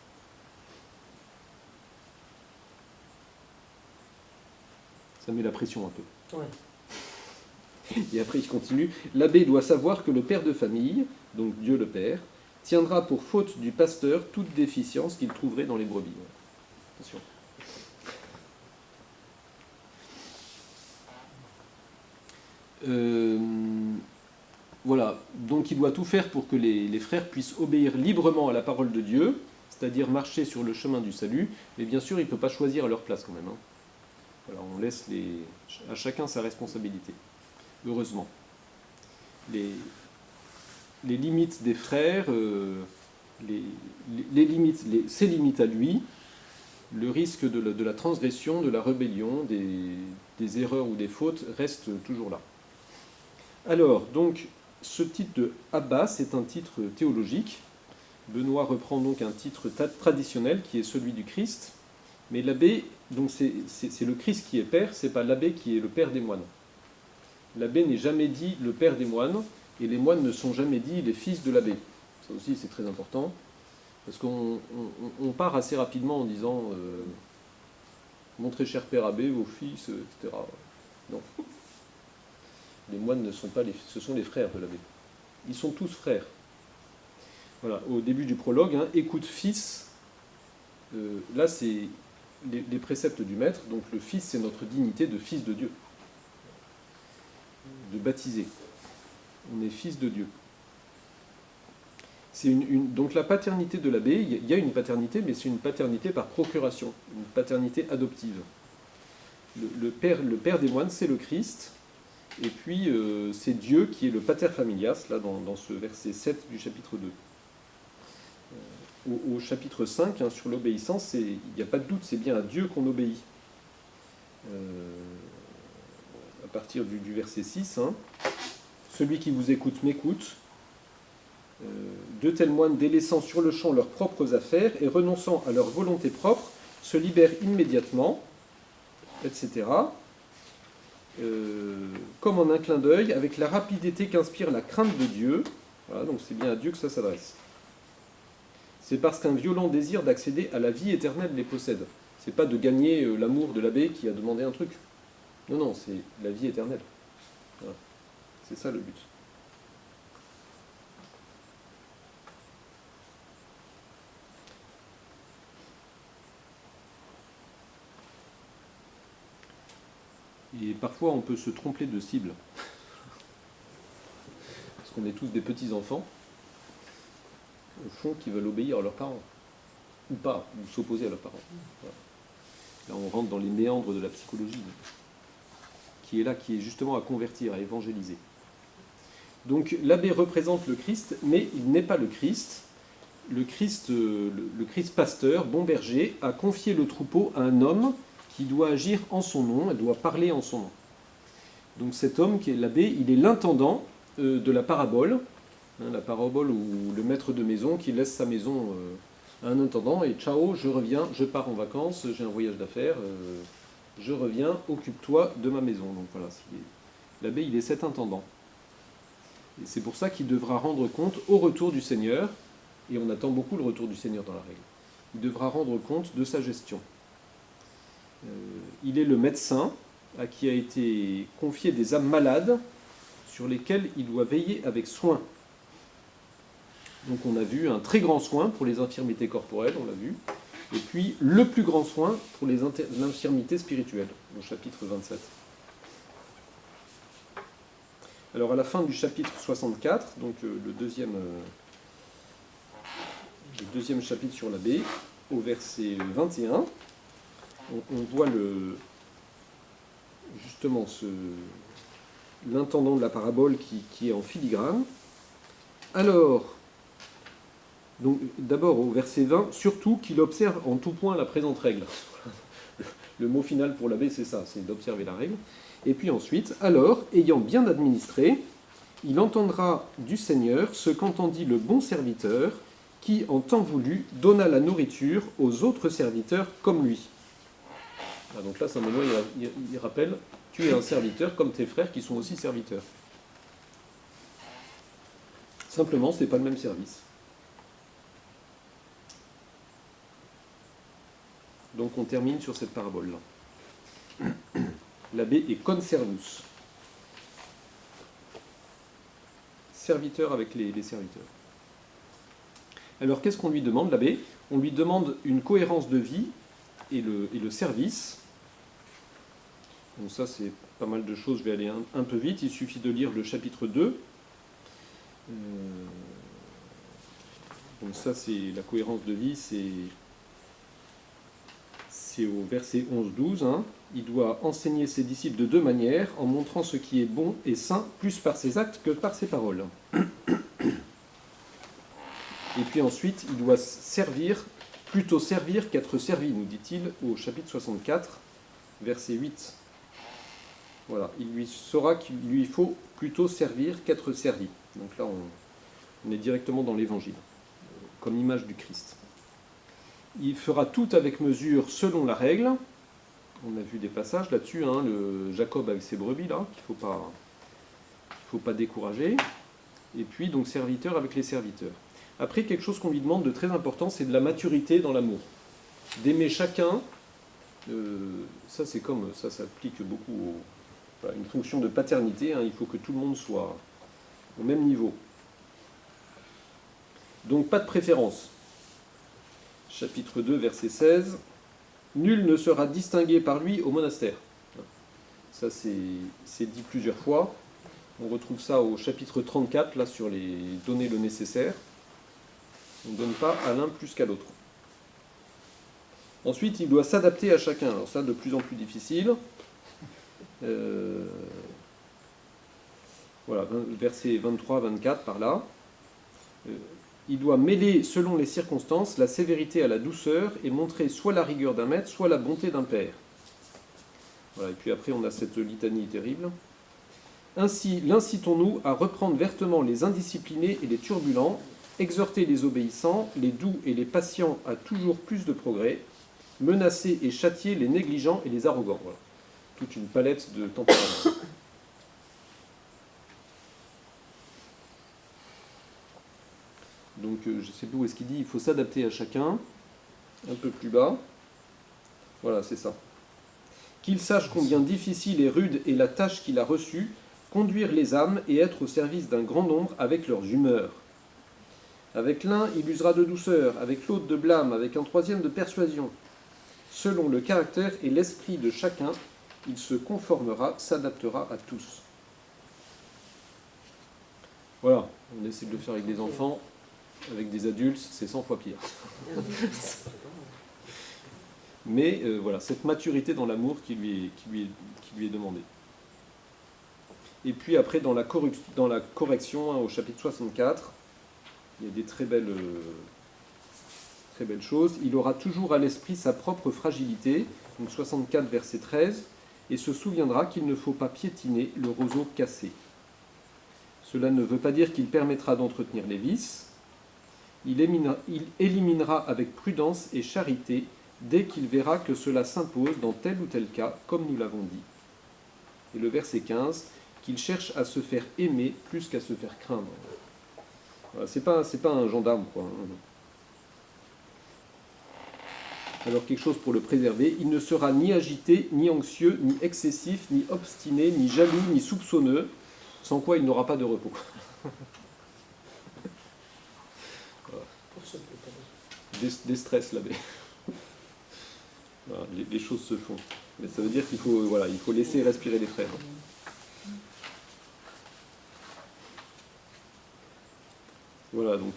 Ça met la pression un peu. Ouais. Et après il continue. L'abbé doit savoir que le père de famille, donc Dieu le Père, tiendra pour faute du pasteur toute déficience qu'il trouverait dans les brebis. Attention. Voilà, donc il doit tout faire pour que les frères puissent obéir librement à la parole de Dieu, c'est-à-dire marcher sur le chemin du salut, mais bien sûr il ne peut pas choisir à leur place quand même. Hein. Voilà, on laisse à chacun sa responsabilité, heureusement. Les limites des frères, ses limites à lui, le risque de la transgression, de la rébellion, des erreurs ou des fautes reste toujours là. Alors, donc, ce titre de Abba, c'est un titre théologique. Benoît reprend donc un titre traditionnel qui est celui du Christ, mais l'abbé, donc c'est le Christ qui est père, c'est pas l'abbé qui est le père des moines. L'abbé n'est jamais dit le père des moines, et les moines ne sont jamais dit les fils de l'abbé. Ça aussi, c'est très important, parce qu'on part assez rapidement en disant mon très cher père abbé, vos fils, etc. Non. Les moines ne sont pas ce sont les frères de l'abbé. Ils sont tous frères. Voilà, au début du prologue, hein, écoute fils, là c'est les préceptes du maître, donc le fils c'est notre dignité de fils de Dieu, de baptisé. On est fils de Dieu. Donc la paternité de l'abbé, il y a une paternité, mais c'est une paternité par procuration, une paternité adoptive. Le père des moines, c'est le Christ, et puis c'est Dieu qui est le pater familias, là dans ce verset 7 du chapitre 2. Au chapitre 5, hein, sur l'obéissance, il n'y a pas de doute, c'est bien à Dieu qu'on obéit. À partir du verset 6, hein, celui qui vous écoute m'écoute. De tels moines délaissant sur le champ leurs propres affaires et renonçant à leur volonté propre se libèrent immédiatement, etc. Comme en un clin d'œil, avec la rapidité qu'inspire la crainte de Dieu. Voilà, donc c'est bien à Dieu que ça s'adresse. C'est parce qu'un violent désir d'accéder à la vie éternelle les possède. C'est pas de gagner l'amour de l'abbé qui a demandé un truc. Non, non, c'est la vie éternelle. Voilà. C'est ça le but. Et parfois, on peut se tromper de cible. Parce qu'on est tous des petits-enfants, au fond, qui veulent obéir à leurs parents. Ou pas, ou s'opposer à leurs parents. Voilà. Là, on rentre dans les méandres de la psychologie, qui est justement à convertir, à évangéliser. Donc, l'abbé représente le Christ, mais il n'est pas le Christ. Le Christ pasteur, bon berger, a confié le troupeau à un homme qui doit agir en son nom, et doit parler en son nom. Donc cet homme, qui est l'abbé, il est l'intendant de la parabole, hein, la parabole où le maître de maison qui laisse sa maison à un intendant, et ciao, je reviens, je pars en vacances, j'ai un voyage d'affaires, je reviens, occupe-toi de ma maison. Donc voilà, l'abbé, il est cet intendant. Et c'est pour ça qu'il devra rendre compte au retour du Seigneur, et on attend beaucoup le retour du Seigneur dans la règle. Il devra rendre compte de sa gestion. Il est le médecin à qui a été confié des âmes malades sur lesquelles il doit veiller avec soin. Donc on a vu un très grand soin pour les infirmités corporelles, on l'a vu, et puis le plus grand soin pour les infirmités spirituelles, au chapitre 27. Alors à la fin du chapitre 64, donc le deuxième chapitre sur l'abbé, au verset 21, on voit justement l'intendant de la parabole qui est en filigrane. Alors, donc d'abord au verset 20, surtout qu'il observe en tout point la présente règle. Le mot final pour l'abbé, c'est ça, c'est d'observer la règle. Et puis ensuite, alors, ayant bien administré, il entendra du Seigneur ce qu'entendit le bon serviteur, qui, en temps voulu, donna la nourriture aux autres serviteurs comme lui. Ah, donc là, simplement, il rappelle, tu es un serviteur comme tes frères qui sont aussi serviteurs. Simplement, ce n'est pas le même service. Donc on termine sur cette parabole-là. L'abbé est conservus. Serviteur avec les serviteurs. Alors qu'est-ce qu'on lui demande, l'abbé? On lui demande une cohérence de vie et le service. Donc ça, c'est pas mal de choses, je vais aller un peu vite. Il suffit de lire le chapitre 2. Donc ça, c'est la cohérence de vie, c'est au verset 11-12. Hein. Il doit enseigner ses disciples de deux manières, en montrant ce qui est bon et saint, plus par ses actes que par ses paroles. Et puis ensuite, il doit servir plutôt servir qu'être servi, nous dit-il au chapitre 64, verset 8. Voilà, il lui saura qu'il lui faut plutôt servir qu'être servi. Donc là, on est directement dans l'évangile, comme image du Christ. Il fera tout avec mesure selon la règle. On a vu des passages là-dessus, hein, le Jacob avec ses brebis, là, qu'il ne faut pas décourager. Et puis, donc, serviteur avec les serviteurs. Après, quelque chose qu'on lui demande de très important, c'est de la maturité dans l'amour. D'aimer chacun, ça c'est comme, ça s'applique beaucoup à une fonction de paternité, hein, il faut que tout le monde soit au même niveau. Donc, pas de préférence. Chapitre 2, verset 16. Nul ne sera distingué par lui au monastère. Ça, c'est dit plusieurs fois. On retrouve ça au chapitre 34, là, sur les donner le nécessaire. On ne donne pas à l'un plus qu'à l'autre. Ensuite, il doit s'adapter à chacun. Alors ça, de plus en plus difficile. Voilà, versets 23-24, par là. Il doit mêler, selon les circonstances, la sévérité à la douceur et montrer soit la rigueur d'un maître, soit la bonté d'un père. Voilà, et puis après, on a cette litanie terrible. Ainsi, l'incitons-nous à reprendre vertement les indisciplinés et les turbulents, exhorter les obéissants, les doux et les patients à toujours plus de progrès, menacer et châtier les négligents et les arrogants. Voilà. Toute une palette de tempéraments. Donc, je ne sais plus où est-ce qu'il dit, il faut s'adapter à chacun. Un peu plus bas. Voilà, c'est ça. Qu'il sache combien difficile et rude est la tâche qu'il a reçue, conduire les âmes et être au service d'un grand nombre avec leurs humeurs. Avec l'un, il usera de douceur, avec l'autre de blâme, avec un troisième de persuasion. Selon le caractère et l'esprit de chacun, il se conformera, s'adaptera à tous. Voilà, on essaie de le faire avec des enfants. Avec des adultes, c'est 100 fois pire. Mais voilà, cette maturité dans l'amour qui lui est demandée. Et puis après, dans la correction, hein, au chapitre 64, il y a des très belles choses. Il aura toujours à l'esprit sa propre fragilité, donc 64, verset 13, et se souviendra qu'il ne faut pas piétiner le roseau cassé. Cela ne veut pas dire qu'il permettra d'entretenir les vices. Il éliminera avec prudence et charité dès qu'il verra que cela s'impose dans tel ou tel cas, comme nous l'avons dit. Et le verset 15, qu'il cherche à se faire aimer plus qu'à se faire craindre. Voilà, c'est pas un gendarme, quoi. Alors quelque chose pour le préserver, il ne sera ni agité, ni anxieux, ni excessif, ni obstiné, ni jaloux, ni soupçonneux, sans quoi il n'aura pas de repos. Des stress là-bas. Voilà, les choses se font. Mais ça veut dire qu'il faut, voilà, il faut laisser respirer les frères. Voilà, donc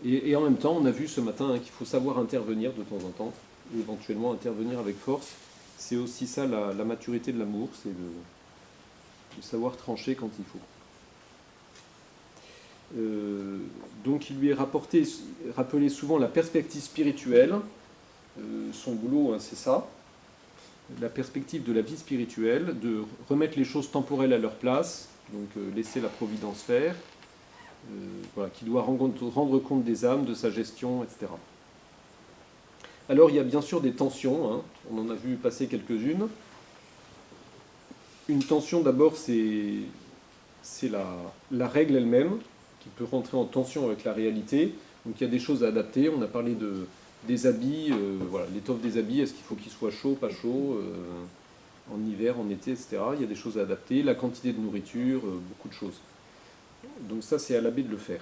et en même temps, on a vu ce matin, hein, qu'il faut savoir intervenir de temps en temps, ou éventuellement intervenir avec force. C'est aussi ça la maturité de l'amour, c'est de savoir trancher quand il faut. Donc il lui est rappelé souvent la perspective spirituelle. Son boulot, hein, c'est ça, la perspective de la vie spirituelle, de remettre les choses temporelles à leur place, donc laisser la providence faire, voilà, qui doit rendre compte des âmes, de sa gestion, etc. Alors il y a bien sûr des tensions, hein, on en a vu passer quelques-unes. Une tension d'abord, c'est la règle elle-même, qui peut rentrer en tension avec la réalité. Donc il y a des choses à adapter. On a parlé des habits, voilà, l'étoffe des habits, est-ce qu'il faut qu'il soit chaud, pas chaud, en hiver, en été, etc. Il y a des choses à adapter. La quantité de nourriture, beaucoup de choses. Donc ça, c'est à l'abbé de le faire.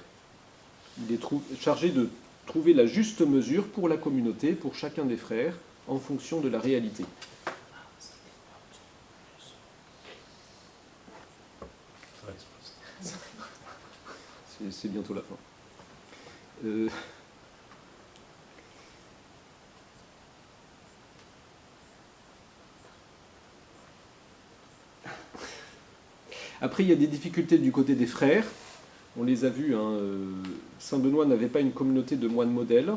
Il est chargé de trouver la juste mesure pour la communauté, pour chacun des frères, en fonction de la réalité. C'est bientôt la fin. Après, il y a des difficultés du côté des frères. On les a vus, hein, Saint-Benoît n'avait pas une communauté de moines modèles.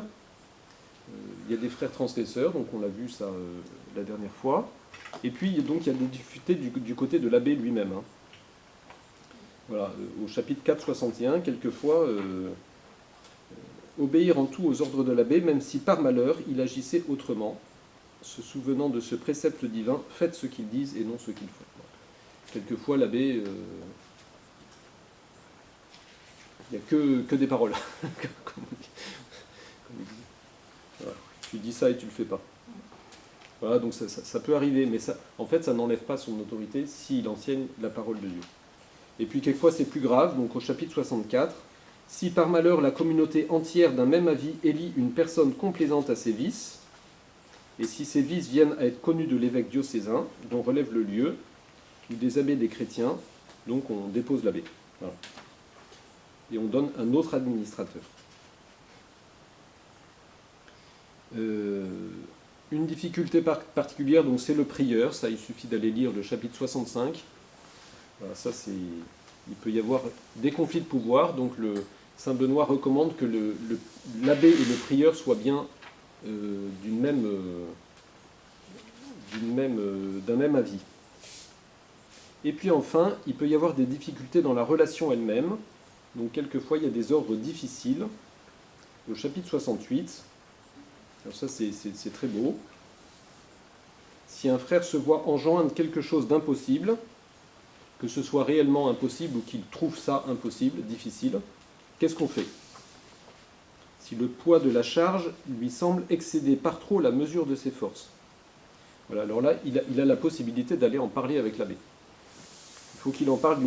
Il y a des frères transgresseurs, donc on a vu ça la dernière fois. Et puis donc il y a des difficultés du côté de l'abbé lui-même. Hein. Voilà, au chapitre 4,61, quelquefois, obéir en tout aux ordres de l'abbé, même si par malheur il agissait autrement, se souvenant de ce précepte divin, faites ce qu'ils disent et non ce qu'ils font. Quelquefois l'abbé, il n'y a que des paroles. Comme on dit. Voilà. Tu dis ça et tu ne le fais pas. Voilà, donc ça peut arriver, mais ça, en fait, ça n'enlève pas son autorité s'il enseigne la parole de Dieu. Et puis quelquefois c'est plus grave, donc au chapitre 64, si par malheur la communauté entière d'un même avis élit une personne complaisante à ses vices, et si ces vices viennent à être connus de l'évêque diocésain, dont relève le lieu, ou des abbés des chrétiens, donc on dépose l'abbé. Voilà. Et on donne un autre administrateur. Une difficulté particulière, donc c'est le prieur, ça il suffit d'aller lire le chapitre 65. Voilà, ça c'est, il peut y avoir des conflits de pouvoir, donc Saint Benoît recommande que l'abbé et le prieur soient bien d'un même avis. Et puis enfin, il peut y avoir des difficultés dans la relation elle-même, donc quelquefois il y a des ordres difficiles. Au chapitre 68, alors ça c'est très beau. Si un frère se voit enjoindre quelque chose d'impossible, que ce soit réellement impossible ou qu'il trouve ça impossible, difficile, qu'est-ce qu'on fait? Si le poids de la charge lui semble excéder par trop la mesure de ses forces. Voilà, alors là, il a la possibilité d'aller en parler avec l'abbé. Il faut qu'il en parle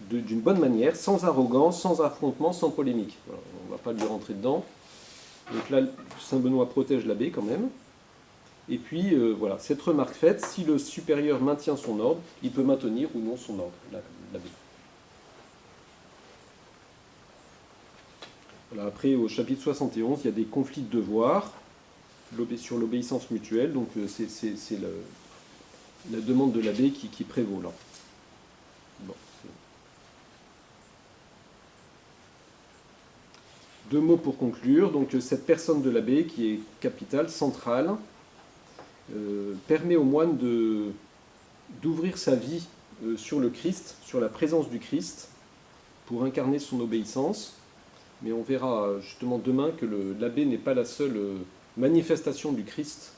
d'une bonne manière, sans arrogance, sans affrontement, sans polémique. Voilà, on ne va pas lui rentrer dedans. Donc là, Saint Benoît protège l'abbé quand même. Et puis, voilà, cette remarque faite, si le supérieur maintient son ordre, il peut maintenir ou non son ordre, l'abbé. Voilà, après, au chapitre 71, il y a des conflits de devoirs sur l'obéissance mutuelle, donc c'est la demande de l'abbé qui prévaut là. Bon. Deux mots pour conclure. Donc, cette personne de l'abbé, qui est capitale, centrale, permet au moine d'ouvrir sa vie sur le Christ, sur la présence du Christ, pour incarner son obéissance. Mais on verra justement demain que l'abbé n'est pas la seule manifestation du Christ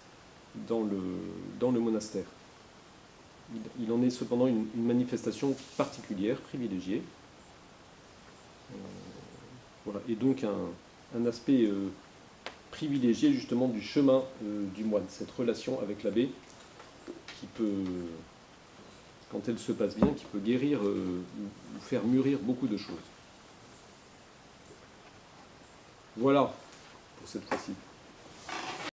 dans le monastère. Il en est cependant une manifestation particulière, privilégiée. Voilà. Et donc un aspect privilégié justement du chemin du moine, cette relation avec l'abbé qui peut, quand elle se passe bien, qui peut guérir ou faire mûrir beaucoup de choses. Voilà pour cette fois-ci.